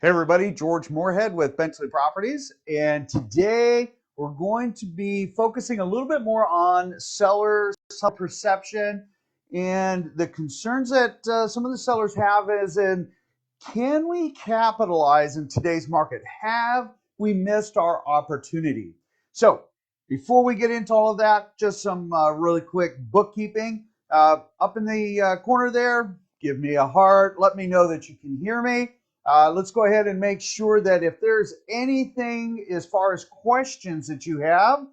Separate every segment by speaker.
Speaker 1: Hey everybody, George Moorhead with Bentley Properties, and today we're going to be focusing a little bit more on sellers, seller perception, and the concerns that some of the sellers have is in, can we capitalize in today's market? Have we missed our opportunity? So before we get into all of that, just some really quick bookkeeping. Up in the corner there, give me a heart, let me know that you can hear me. Let's go ahead and make sure that if there's anything as far as questions that you have,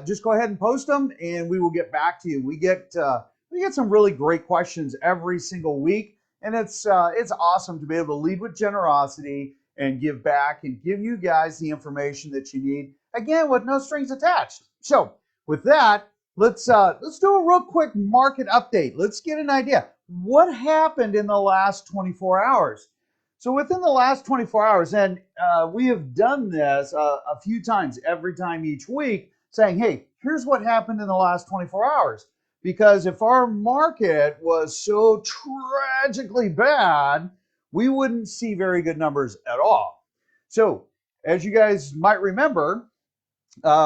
Speaker 1: just go ahead and post them and we will get back to you. We get some really great questions every single week, and it's awesome to be able to lead with generosity and give back and give you guys the information that you need, again, with no strings attached. So with that, let's do a real quick market update. Let's get an idea. What happened in the last 24 hours? So within the last 24 hours, and we have done this a few times, every time each week, saying, hey, here's what happened in the last 24 hours. Because if our market was so tragically bad, we wouldn't see very good numbers at all. So as you guys might remember,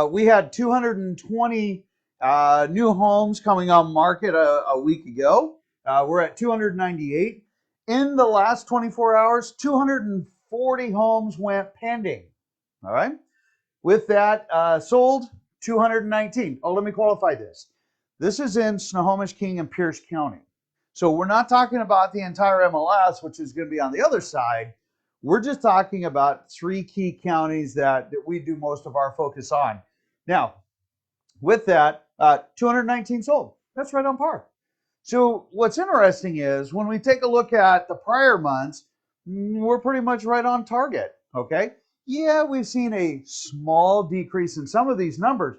Speaker 1: we had 220 new homes coming on market a week ago. We're at 298. In the last 24 hours, 240 homes went pending. All right. With that, sold 219. Oh, let me qualify this. This is in Snohomish, King, and Pierce County. So we're not talking about the entire MLS, which is going to be on the other side. We're just talking about 3 key counties that we do most of our focus on. Now, with that, 219 sold. That's right on par. So what's interesting is when we take a look at the prior months, we're pretty much right on target, okay? Yeah, we've seen a small decrease in some of these numbers,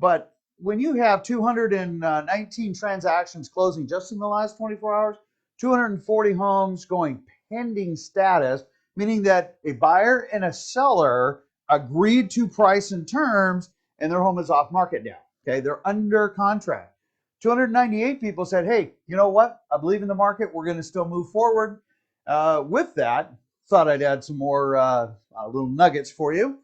Speaker 1: but when you have 219 transactions closing just in the last 24 hours, 240 homes going pending status, meaning that a buyer and a seller agreed to price and terms and their home is off market now, okay? They're under contract. 298 people said, hey, you know what? I believe in the market. We're going to still move forward. With that, thought I'd add some more little nuggets for you.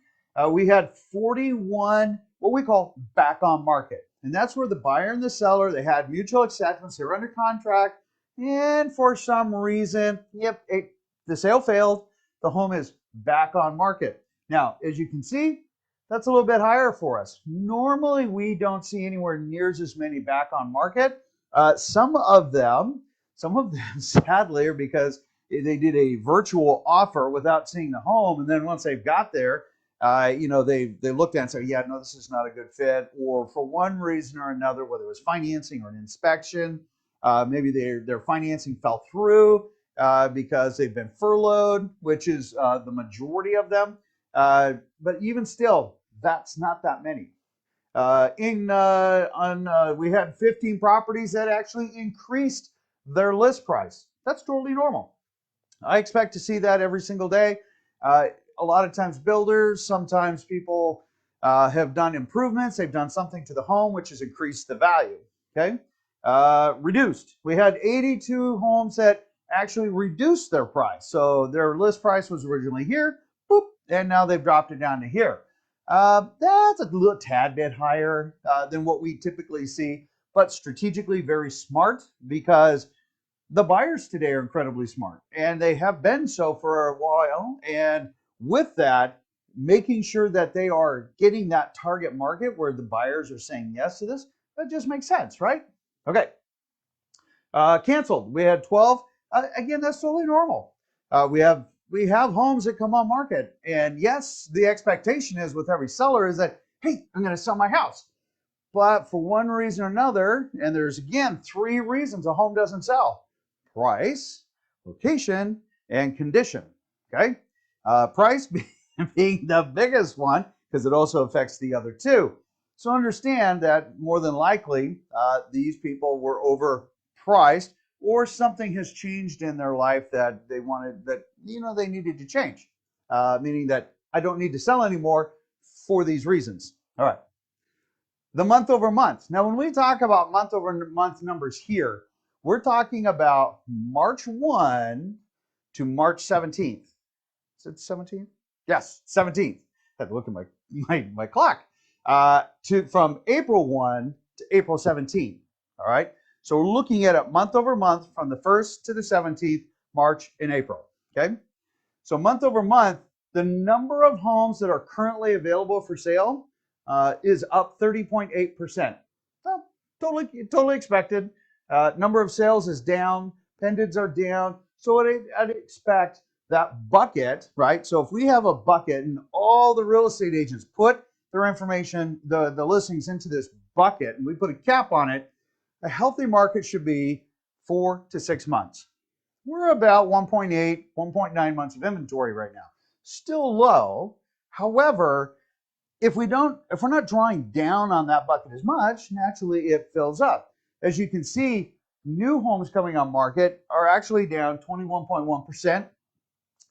Speaker 1: We had 41 what we call back on market. And that's where the buyer and the seller, they had mutual acceptance. They were under contract. And for some reason, the sale failed. The home is back on market. Now, as you can see, that's a little bit higher for us. Normally, we don't see anywhere near as many back on market. Some of them, sadly, are because they did a virtual offer without seeing the home, and then once they've got there, they looked at it and said, yeah, no, this is not a good fit, or for one reason or another, whether it was financing or an inspection, maybe their financing fell through because they've been furloughed, which is the majority of them. But even still, that's not that many. We had 15 properties that actually increased their list price. That's totally normal. I expect to see that every single day. A lot of times builders, sometimes people have done improvements. They've done something to the home, which has increased the value. Okay. Reduced. We had 82 homes that actually reduced their price. So their list price was originally here, boop, and now they've dropped it down to here. That's a little tad bit higher than what we typically see, but strategically very smart, because the buyers today are incredibly smart, and they have been so for a while. And with that, making sure that they are getting that target market where the buyers are saying yes to this, that just makes sense, right? Okay. Canceled. We had 12. Again, that's totally normal. We have homes that come on market, and yes, the expectation is with every seller is that, hey, I'm going to sell my house. But for one reason or another, and there's again 3 reasons a home doesn't sell: price, location, and condition. Okay, price being the biggest one because it also affects the other 2. So understand that more than likely these people were overpriced, or something has changed in their life that they they needed to change, meaning that I don't need to sell anymore for these reasons. All right. The month over month. Now, when we talk about month over month numbers here, we're talking about March 1 to March 17th. Is it 17th? Yes, 17th. Had to look at my clock. From April 1 to April 17th. All right. So we're looking at it month over month from the 1st to the 17th, March and April. Okay. So month over month, the number of homes that are currently available for sale is up 30.8%. Totally expected. Number of sales is down. Pendants are down. So I'd expect that bucket, right? So if we have a bucket and all the real estate agents put their information, the listings into this bucket, and we put a cap on it, a healthy market should be 4 to 6 months. We're about 1.8, 1.9 months of inventory right now. Still low. However, if we're not drawing down on that bucket as much, naturally it fills up. As you can see, new homes coming on market are actually down 21.1%,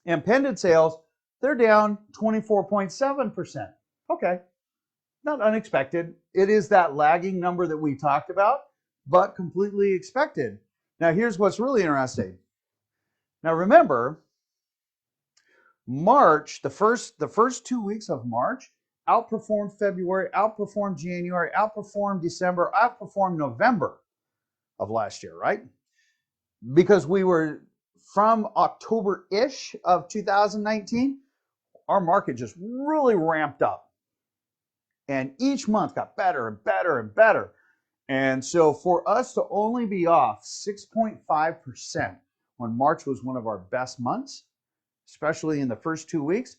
Speaker 1: and pendant sales, they're down 24.7%. Okay, not unexpected. It is that lagging number that we talked about, but completely expected. Now here's what's really interesting. Now remember, March, the first 2 weeks of March outperformed February, outperformed January, outperformed December, outperformed November of last year, right? Because we were from October-ish of 2019, our market just really ramped up. And each month got better and better and better. And so for us to only be off 6.5% when March was one of our best months, especially in the first 2 weeks,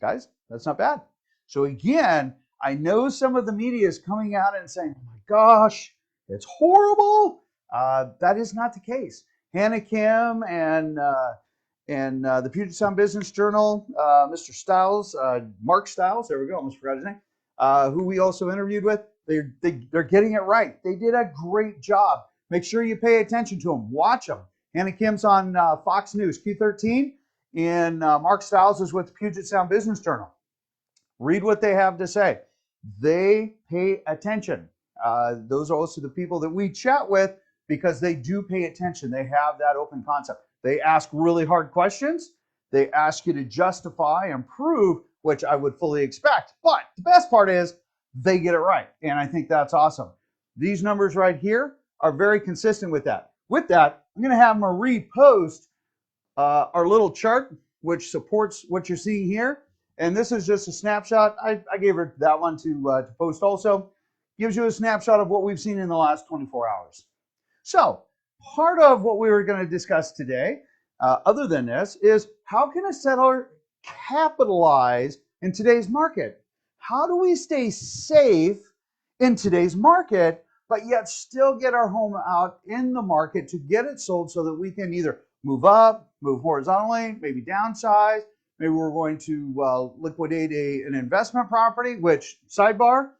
Speaker 1: guys, that's not bad. So again, I know some of the media is coming out and saying, oh my gosh, it's horrible. That is not the case. Hannah Kim and the Puget Sound Business Journal, Mr. Stiles, Mark Stiles, there we go, almost forgot his name, who we also interviewed with, they're getting it right. They did a great job. Make sure you pay attention to them. Watch them. Hannah Kim's on Fox News, Q13, and Mark Stiles is with the Puget Sound Business Journal. Read what they have to say. They pay attention. Those are also the people that we chat with because they do pay attention. They have that open concept. They ask really hard questions. They ask you to justify and prove, which I would fully expect. But the best part is they get it right. And I think that's awesome. These numbers right here are very consistent with that. With that, I'm going to have Marie post our little chart, which supports what you're seeing here. And this is just a snapshot. I gave her that one to post also. Gives you a snapshot of what we've seen in the last 24 hours. So part of what we were going to discuss today, other than this, is how can a seller capitalize in today's market? How do we stay safe in today's market, but yet still get our home out in the market to get it sold so that we can either move up, move horizontally, maybe downsize. Maybe we're going to liquidate an investment property, which, sidebar,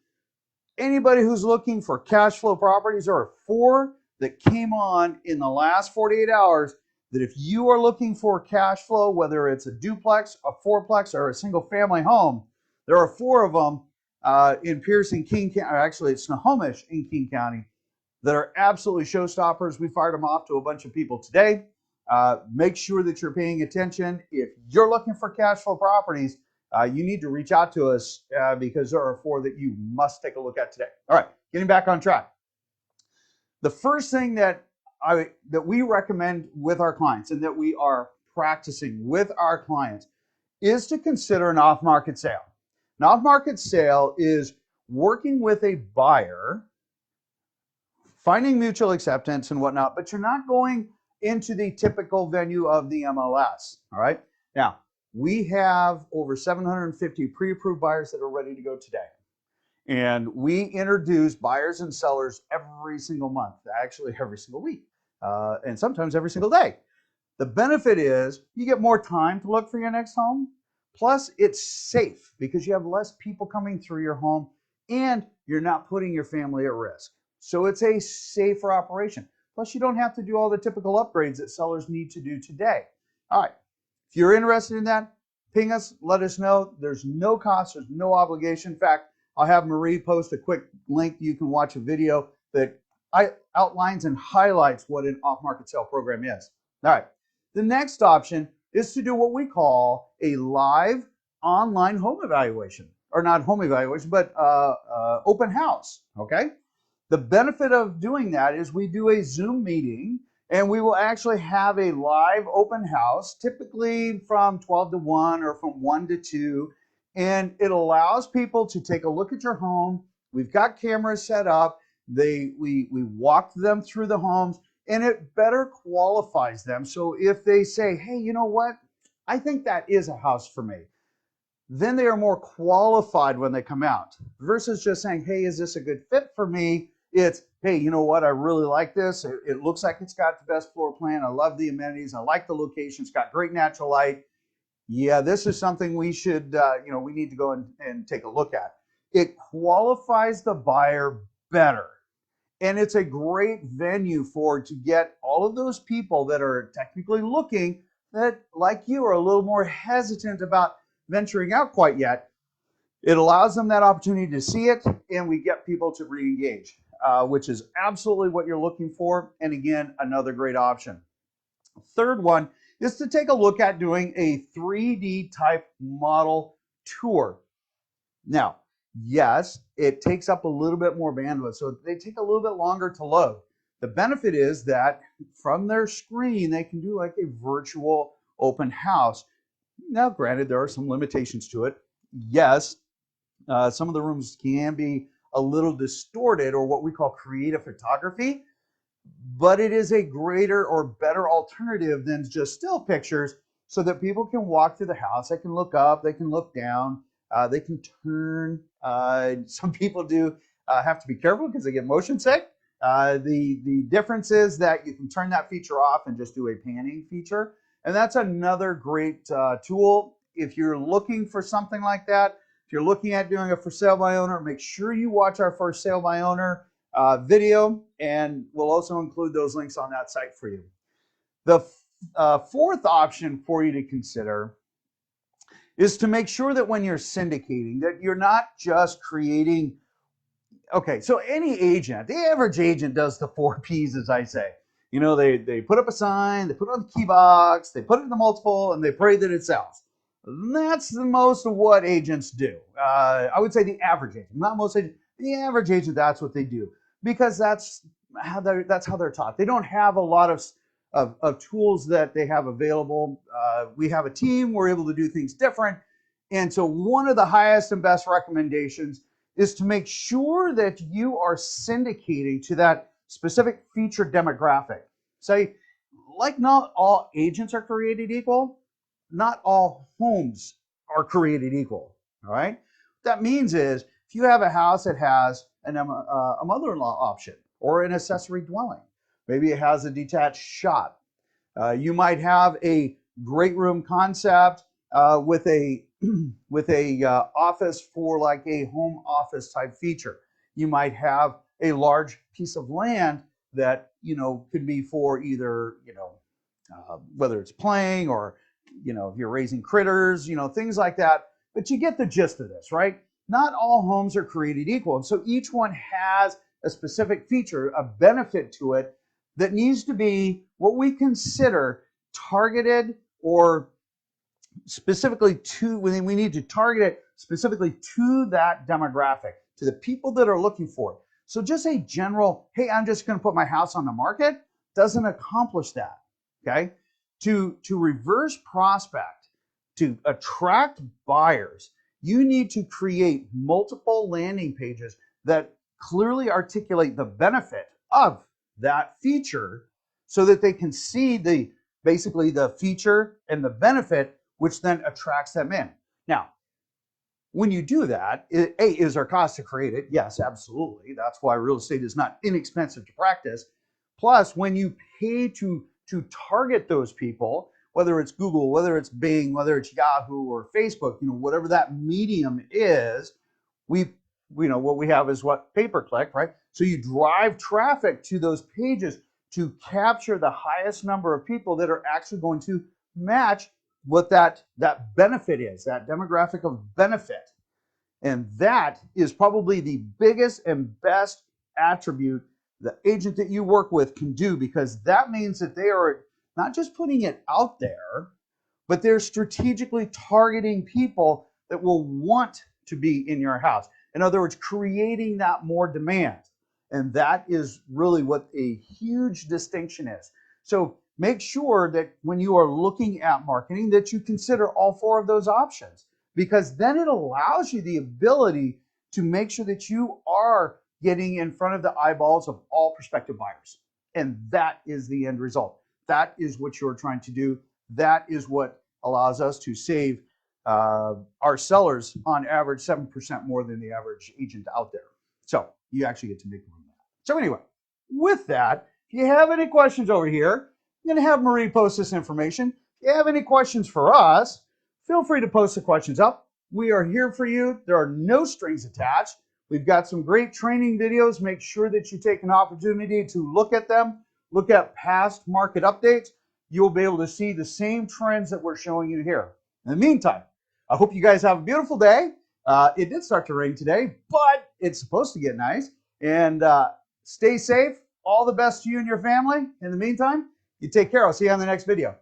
Speaker 1: anybody who's looking for cash flow properties, there are 4 that came on in the last 48 hours that if you are looking for cash flow, whether it's a duplex, a fourplex, or a single family home, there are 4 of them in Pierce and King County, actually it's Snohomish in King County, that are absolutely showstoppers. We fired them off to a bunch of people today. Make sure that you're paying attention. If you're looking for cash flow properties, you need to reach out to us because there are 4 that you must take a look at today. All right, getting back on track. The first thing that we recommend with our clients and that we are practicing with our clients is to consider an off-market sale. An off-market sale is working with a buyer, finding mutual acceptance and whatnot, but you're not going into the typical venue of the MLS. All right. Now, we have over 750 pre-approved buyers that are ready to go today. And we introduce buyers and sellers every single month, actually every single week, and sometimes every single day. The benefit is you get more time to look for your next home. Plus, it's safe because you have less people coming through your home and you're not putting your family at risk. So it's a safer operation. Plus, you don't have to do all the typical upgrades that sellers need to do today. All right. If you're interested in that, ping us, let us know. There's no cost, there's no obligation. In fact, I'll have Marie post a quick link. You can watch a video that outlines and highlights what an off-market sale program is. All right. The next option, is to do what we call a live online home evaluation, or not home evaluation, but open house, okay? The benefit of doing that is we do a Zoom meeting and we will actually have a live open house, typically from 12 to 1 or from 1 to 2. And it allows people to take a look at your home. We've got cameras set up. We walk them through the homes, and it better qualifies them. So if they say, hey, you know what? I think that is a house for me, then they are more qualified when they come out versus just saying, hey, is this a good fit for me? It's, hey, you know what? I really like this. It looks like it's got the best floor plan. I love the amenities. I like the location. It's got great natural light. Yeah, this is something we should, we need to go and take a look at. It qualifies the buyer better. And it's a great venue to get all of those people that are technically looking that, like you, are a little more hesitant about venturing out quite yet. It allows them that opportunity to see it, and we get people to re-engage, which is absolutely what you're looking for. And again, another great option. Third one is to take a look at doing a 3D type model tour. Now, yes, it takes up a little bit more bandwidth, so they take a little bit longer to load. The benefit is that from their screen, they can do like a virtual open house. Now, granted, there are some limitations to it. Yes, some of the rooms can be a little distorted, or what we call creative photography, but it is a greater or better alternative than just still pictures, so that people can walk through the house. They can look up, they can look down, they can turn. Some people do have to be careful because they get motion sick. The difference is that you can turn that feature off and just do a panning feature. And that's another great tool. If you're looking for something like that, if you're looking at doing a for sale by owner, make sure you watch our for sale by owner video, and we'll also include those links on that site for you. The fourth option for you to consider is to make sure that when you're syndicating, that you're not just creating. Okay, so any agent, the average agent does the 4 Ps, as I say. You know, they put up a sign, they put it on the key box, they put it in the multiple, and they pray that it sells. That's the most of what agents do. I would say the average agent, not most agents, the average agent, that's what they do, because that's how they're taught. They don't have a lot of tools that they have available. We have a team, we're able to do things different. And so one of the highest and best recommendations is to make sure that you are syndicating to that specific feature demographic. Say, like not all agents are created equal, not all homes are created equal, all right? What that means is if you have a house that has a mother-in-law option or an accessory dwelling, maybe it has a detached shop. You might have a great room concept with a office for like a home office type feature. You might have a large piece of land that could be for either whether it's playing or if you're raising critters, things like that. But you get the gist of this, right? Not all homes are created equal, and so each one has a specific feature, a benefit to it that needs to be what we consider targeted, or specifically we need to target it specifically to that demographic, to the people that are looking for it. So just a general, hey, I'm just going to put my house on the market, doesn't accomplish that, okay? To reverse prospect, to attract buyers, you need to create multiple landing pages that clearly articulate the benefit of that feature, so that they can see basically the feature and the benefit, which then attracts them in. Now, when you do that, is there cost to create it? Yes, absolutely. That's why real estate is not inexpensive to practice. Plus, when you pay to target those people, whether it's Google, whether it's Bing, whether it's Yahoo or Facebook, whatever that medium is, what we have is what pay-per-click, right? So you drive traffic to those pages to capture the highest number of people that are actually going to match what that benefit is, that demographic of benefit. And that is probably the biggest and best attribute the agent that you work with can do, because that means that they are not just putting it out there, but they're strategically targeting people that will want to be in your house. In other words, creating that more demand. And that is really what a huge distinction is. So make sure that when you are looking at marketing that you consider all four of those options, because then it allows you the ability to make sure that you are getting in front of the eyeballs of all prospective buyers. And that is the end result. That is what you're trying to do. That is what allows us to save our sellers on average 7% more than the average agent out there. So you actually get to make more than that. So anyway, with that, if you have any questions over here, I'm going to have Marie post this information. If you have any questions for us, feel free to post the questions up. We are here for you. There are no strings attached. We've got some great training videos. Make sure that you take an opportunity to look at them, look at past market updates. You'll be able to see the same trends that we're showing you here. In the meantime, I hope you guys have a beautiful day. It did start to rain today, but it's supposed to get nice. And stay safe. All the best to you and your family. In the meantime, you take care. I'll see you on the next video.